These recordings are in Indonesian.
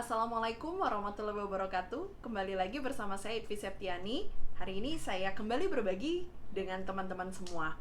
Assalamualaikum warahmatullahi wabarakatuh. Kembali lagi bersama saya Idvi Septiani. Hari ini saya kembali berbagi dengan teman-teman semua.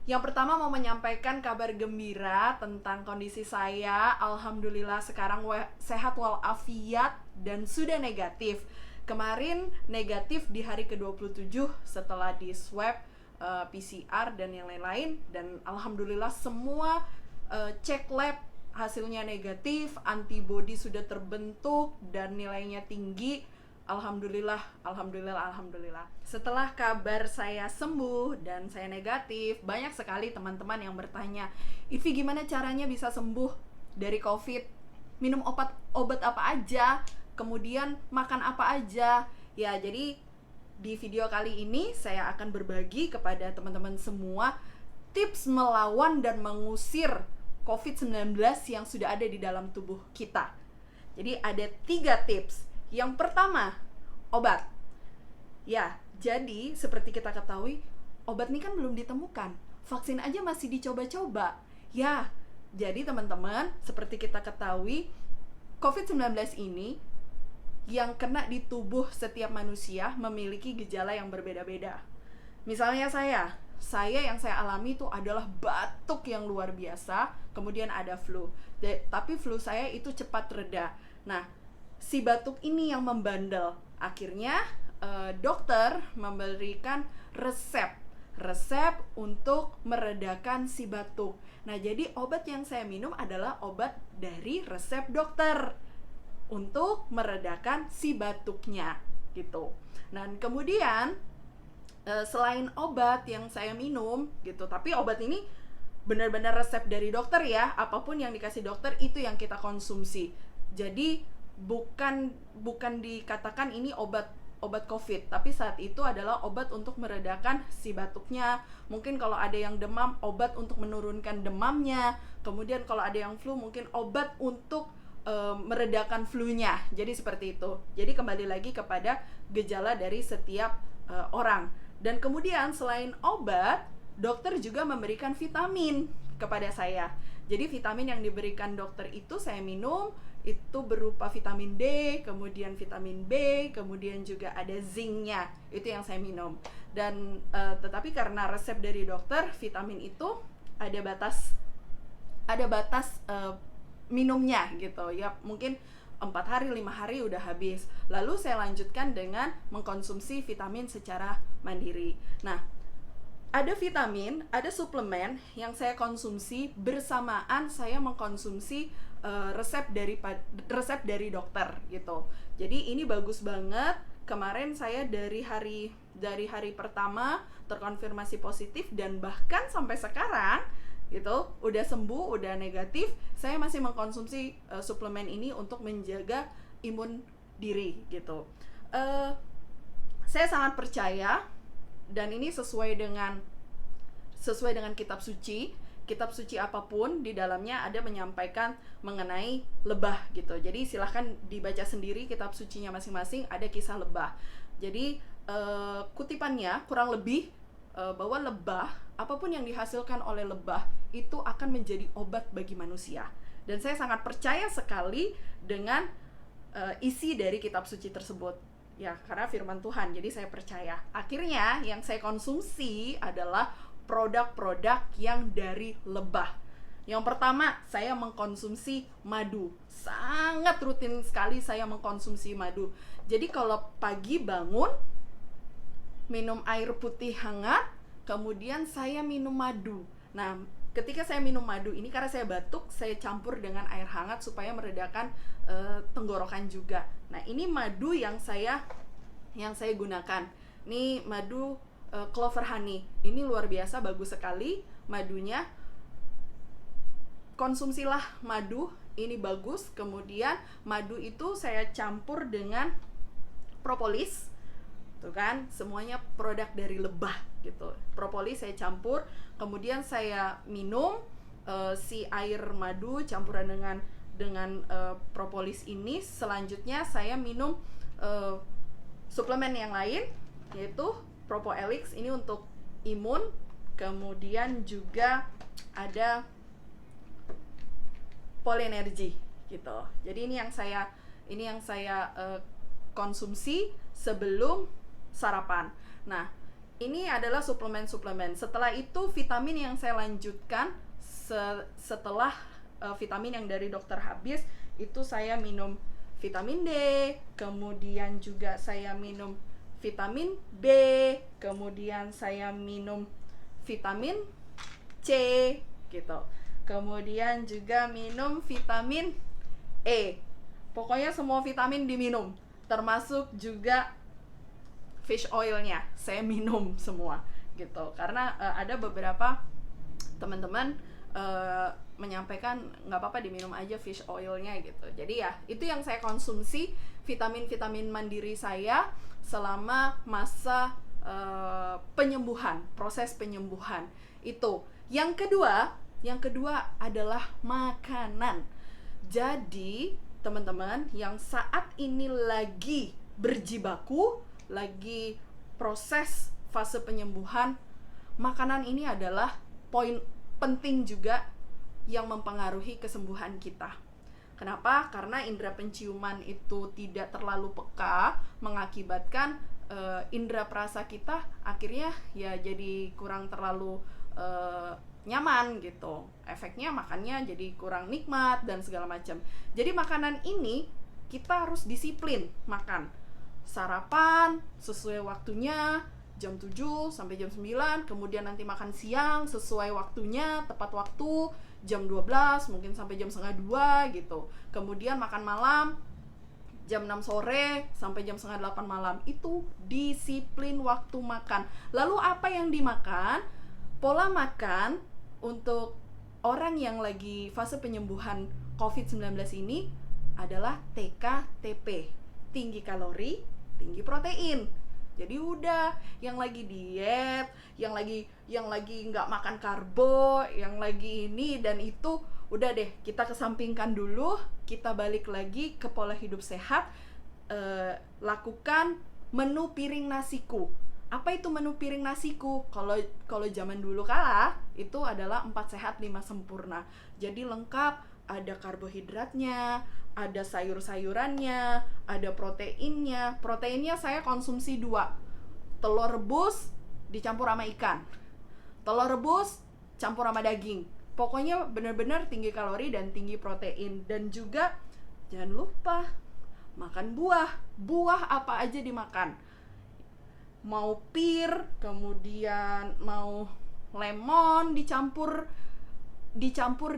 Yang pertama mau menyampaikan kabar gembira tentang kondisi saya. Alhamdulillah sekarang sehat walafiat dan sudah negatif. Kemarin negatif di hari ke-27 setelah di swab PCR dan yang lain-lain. Dan alhamdulillah semua cek lab hasilnya negatif, antibodi sudah terbentuk dan nilainya tinggi. Alhamdulillah. Setelah kabar saya sembuh dan saya negatif, banyak sekali teman-teman yang bertanya, "Ivi, gimana caranya bisa sembuh dari COVID? Minum obat apa aja? Kemudian makan apa aja?" Ya, jadi di video kali ini saya akan berbagi kepada teman-teman semua tips melawan dan mengusir COVID-19 yang sudah ada di dalam tubuh kita. Jadi ada 3 tips. Yang pertama, obat. Ya, jadi seperti kita ketahui, obat ini kan belum ditemukan. Vaksin aja masih dicoba-coba. Ya, jadi teman-teman, seperti kita ketahui, COVID-19 ini yang kena di tubuh setiap manusia memiliki gejala yang berbeda-beda. Misalnya saya yang saya alami itu adalah batuk yang luar biasa, kemudian ada flu. Tapi flu saya itu cepat reda. Nah, si batuk ini yang membandel. Akhirnya dokter memberikan resep untuk meredakan si batuk. Nah, jadi obat yang saya minum adalah obat dari resep dokter untuk meredakan si batuknya gitu. Nah, kemudian selain obat yang saya minum gitu, tapi obat ini benar-benar resep dari dokter ya, apapun yang dikasih dokter itu yang kita konsumsi. Jadi bukan dikatakan ini obat COVID, tapi saat itu adalah obat untuk meredakan si batuknya. Mungkin kalau ada yang demam, obat untuk menurunkan demamnya. Kemudian kalau ada yang flu, mungkin obat untuk meredakan flu-nya. Jadi seperti itu. Jadi kembali lagi kepada gejala dari setiap orang. Dan kemudian selain obat, dokter juga memberikan vitamin kepada saya. Jadi vitamin yang diberikan dokter itu saya minum, itu berupa vitamin D, kemudian vitamin B, kemudian juga ada zincnya. Itu yang saya minum. Dan tetapi karena resep dari dokter, vitamin itu ada batas minumnya gitu. Ya mungkin 4 hari, 5 hari udah habis. Lalu saya lanjutkan dengan mengkonsumsi vitamin secara mandiri. Nah, ada vitamin, ada suplemen yang saya konsumsi bersamaan saya mengkonsumsi resep dari dokter gitu. Jadi ini bagus banget. Kemarin saya dari hari pertama terkonfirmasi positif dan bahkan sampai sekarang gitu, udah sembuh, udah negatif, saya masih mengkonsumsi suplemen ini untuk menjaga imun diri gitu. Saya sangat percaya dan ini sesuai dengan kitab suci apapun di dalamnya ada menyampaikan mengenai lebah gitu. Jadi silahkan dibaca sendiri kitab sucinya masing-masing, ada kisah lebah. Jadi kutipannya kurang lebih bahwa lebah, apapun yang dihasilkan oleh lebah itu akan menjadi obat bagi manusia. Dan saya sangat percaya sekali dengan isi dari kitab suci tersebut. Ya, karena firman Tuhan, jadi saya percaya. Akhirnya yang saya konsumsi adalah produk-produk yang dari lebah. Yang pertama, saya mengkonsumsi madu. Sangat rutin sekali saya mengkonsumsi madu. Jadi kalau pagi bangun, minum air putih hangat, kemudian saya minum madu. Nah, ketika saya minum madu ini karena saya batuk, saya campur dengan air hangat supaya meredakan tenggorokan juga. Nah, ini madu yang saya gunakan. Ini madu clover honey. Ini luar biasa, bagus sekali madunya. Konsumsilah madu, ini bagus. Kemudian madu itu saya campur dengan propolis. Tuh kan, semuanya produk dari lebah gitu. Propolis saya campur, kemudian saya minum si air madu campuran dengan propolis ini. Selanjutnya saya minum suplemen yang lain, yaitu Propoelix, ini untuk imun. Kemudian juga ada Polenergy gitu. Jadi ini yang saya Ini yang saya konsumsi sebelum sarapan. Nah, ini adalah suplemen-suplemen. Setelah itu vitamin yang saya lanjutkan setelah vitamin yang dari dokter habis, itu saya minum vitamin D, kemudian juga saya minum vitamin B, kemudian saya minum vitamin C gitu. Kemudian juga minum vitamin E. Pokoknya semua vitamin diminum, termasuk juga fish oilnya saya minum semua gitu. Karena ada beberapa teman-teman menyampaikan nggak apa-apa diminum aja fish oilnya gitu. Jadi ya itu yang saya konsumsi, vitamin-vitamin mandiri saya selama masa penyembuhan, proses penyembuhan itu. Yang kedua adalah makanan. Jadi teman-teman yang saat ini lagi berjibaku, lagi proses fase penyembuhan, makanan ini adalah poin penting juga yang mempengaruhi kesembuhan kita. Kenapa? Karena indera penciuman itu tidak terlalu peka, mengakibatkan indera perasa kita akhirnya ya jadi kurang terlalu nyaman gitu. Efeknya makannya jadi kurang nikmat dan segala macam. Jadi makanan ini kita harus disiplin makan. Sarapan sesuai waktunya, jam 7 sampai jam 9, kemudian nanti makan siang sesuai waktunya, tepat waktu, jam 12 mungkin sampai jam setengah 2 gitu. Kemudian makan malam jam 6 sore sampai jam setengah 8 malam. Itu disiplin waktu makan. Lalu apa yang dimakan? Pola makan untuk orang yang lagi fase penyembuhan COVID-19 ini adalah TKTP, tinggi kalori, tinggi protein. Jadi udah yang lagi diet, yang lagi nggak makan karbo, yang lagi ini dan itu, udah deh kita kesampingkan dulu, kita balik lagi ke pola hidup sehat. Lakukan menu piring nasiku. Apa itu menu piring nasiku? Kalau zaman dulu kala itu adalah 4 sehat 5 sempurna. Jadi lengkap, ada karbohidratnya, ada sayur-sayurannya, ada proteinnya. Proteinnya saya konsumsi 2. Telur rebus dicampur sama ikan. Telur rebus campur sama daging. Pokoknya benar-benar tinggi kalori dan tinggi protein. Dan juga jangan lupa makan buah. Buah apa aja dimakan. Mau pir, kemudian mau lemon dicampur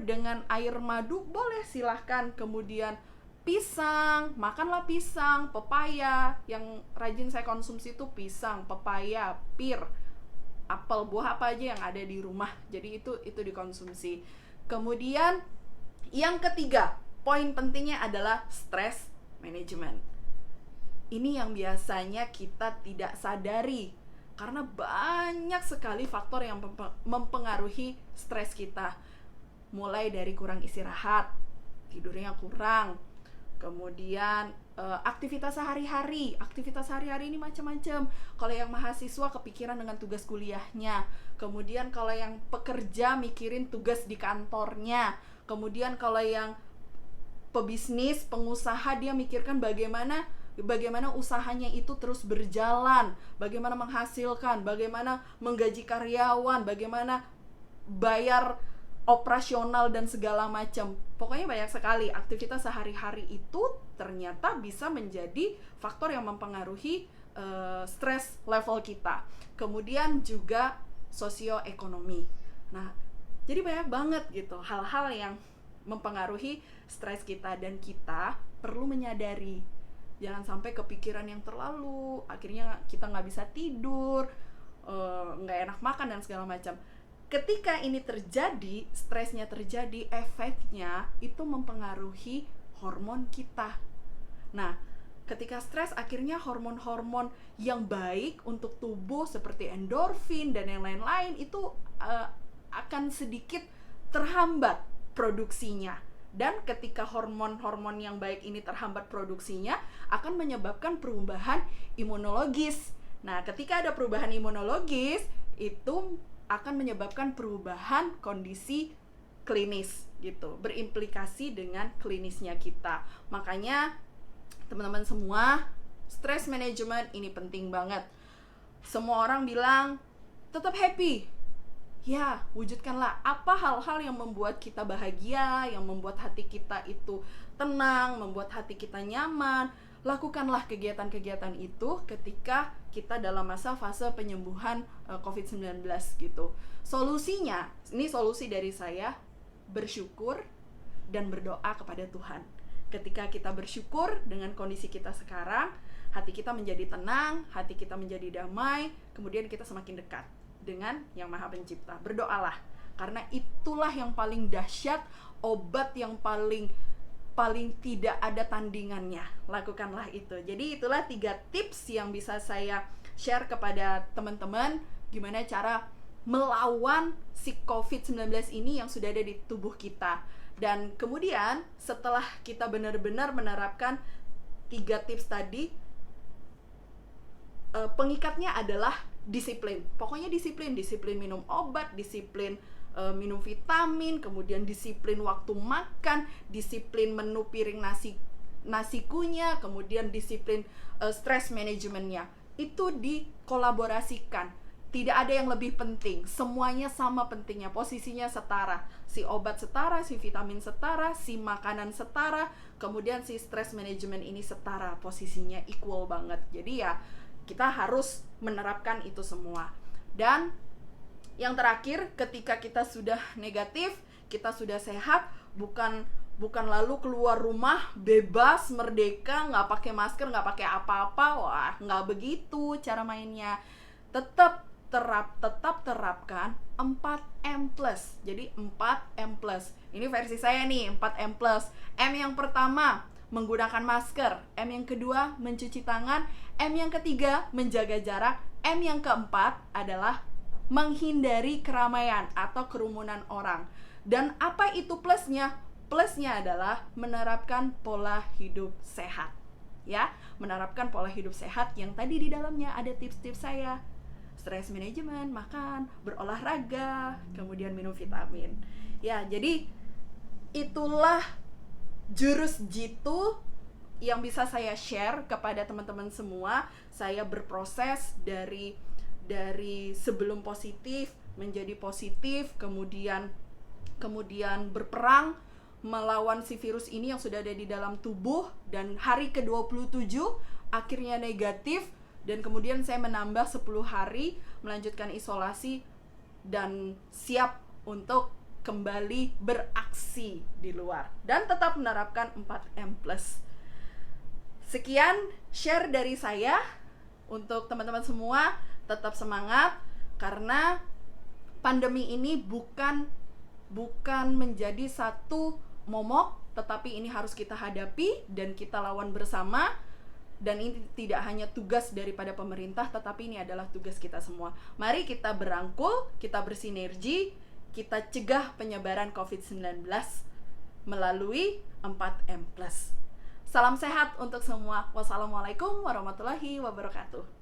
dengan air madu, boleh, silahkan. Kemudian pisang, makanlah pisang, pepaya. Yang rajin saya konsumsi itu pisang, pepaya, pir, apel, buah apa aja yang ada di rumah. Jadi itu dikonsumsi. Kemudian yang ketiga, poin pentingnya adalah stress management. Ini yang biasanya kita tidak sadari, karena banyak sekali faktor yang mempengaruhi stres kita. Mulai dari kurang istirahat, tidurnya kurang, kemudian aktivitas sehari-hari ini macam-macam. Kalau yang mahasiswa kepikiran dengan tugas kuliahnya, kemudian kalau yang pekerja mikirin tugas di kantornya, kemudian kalau yang pebisnis, pengusaha, dia mikirkan bagaimana usahanya itu terus berjalan, bagaimana menghasilkan, bagaimana menggaji karyawan, bagaimana bayar operasional dan segala macam. Pokoknya banyak sekali aktivitas sehari-hari itu ternyata bisa menjadi faktor yang mempengaruhi stres level kita. Kemudian juga sosioekonomi. Nah, jadi banyak banget gitu hal-hal yang mempengaruhi stres kita, dan kita perlu menyadari. Jangan sampai kepikiran yang terlalu, akhirnya kita nggak bisa tidur, nggak enak makan dan segala macam. Ketika ini terjadi, stresnya terjadi, efeknya itu mempengaruhi hormon kita. Nah, ketika stres akhirnya hormon-hormon yang baik untuk tubuh seperti endorfin dan yang lain-lain itu akan sedikit terhambat produksinya. Dan ketika hormon-hormon yang baik ini terhambat produksinya, akan menyebabkan perubahan imunologis. Nah, ketika ada perubahan imunologis, itu akan menyebabkan perubahan kondisi klinis gitu, berimplikasi dengan klinisnya kita. Makanya teman-teman semua, stress management ini penting banget. Semua orang bilang tetap happy. Ya, wujudkanlah apa hal-hal yang membuat kita bahagia, yang membuat hati kita itu tenang, membuat hati kita nyaman. Lakukanlah kegiatan-kegiatan itu ketika kita dalam masa fase penyembuhan COVID-19 gitu. Solusinya, ini solusi dari saya, bersyukur dan berdoa kepada Tuhan. Ketika kita bersyukur dengan kondisi kita sekarang, hati kita menjadi tenang, hati kita menjadi damai, kemudian kita semakin dekat dengan Yang Maha Pencipta. Berdoalah, karena itulah yang paling dahsyat, obat yang paling tidak ada tandingannya. Lakukanlah itu. Jadi itulah 3 tips yang bisa saya share kepada teman-teman, gimana cara melawan si COVID-19 ini yang sudah ada di tubuh kita. Dan kemudian setelah kita benar-benar menerapkan 3 tips tadi, pengikatnya adalah disiplin. Pokoknya disiplin minum obat, disiplin minum vitamin, kemudian disiplin waktu makan, disiplin menu piring nasikunya, kemudian disiplin stress manajemennya. Itu dikolaborasikan. Tidak ada yang lebih penting, semuanya sama pentingnya, posisinya setara. Si obat setara, si vitamin setara, si makanan setara, kemudian si stress management ini setara, posisinya equal banget. Jadi ya kita harus menerapkan itu semua. Dan yang terakhir, ketika kita sudah negatif, kita sudah sehat, bukan lalu keluar rumah bebas, merdeka, nggak pakai masker, nggak pakai apa-apa. Wah, nggak begitu cara mainnya. Tetap terapkan 4M+. Jadi 4M+. Ini versi saya nih, 4M+. M yang pertama, menggunakan masker. M yang kedua, mencuci tangan. M yang ketiga, menjaga jarak. M yang keempat adalah menghindari keramaian atau kerumunan orang. Dan apa itu plusnya? Plusnya adalah menerapkan pola hidup sehat. Ya, menerapkan pola hidup sehat yang tadi di dalamnya ada tips-tips saya. Stress management, makan, berolahraga, kemudian minum vitamin. Ya, jadi itulah jurus jitu yang bisa saya share kepada teman-teman semua. Saya berproses dari sebelum positif menjadi positif, kemudian berperang melawan si virus ini yang sudah ada di dalam tubuh, dan hari ke-27 akhirnya negatif, dan kemudian saya menambah 10 hari melanjutkan isolasi dan siap untuk kembali beraksi di luar dan tetap menerapkan 4M+. Sekian share dari saya untuk teman-teman semua. Tetap semangat, karena pandemi ini bukan menjadi satu momok, tetapi ini harus kita hadapi dan kita lawan bersama. Dan ini tidak hanya tugas daripada pemerintah, tetapi ini adalah tugas kita semua. Mari kita berangkul, kita bersinergi, kita cegah penyebaran COVID-19 melalui 4M+. Salam sehat untuk semua. Wassalamualaikum warahmatullahi wabarakatuh.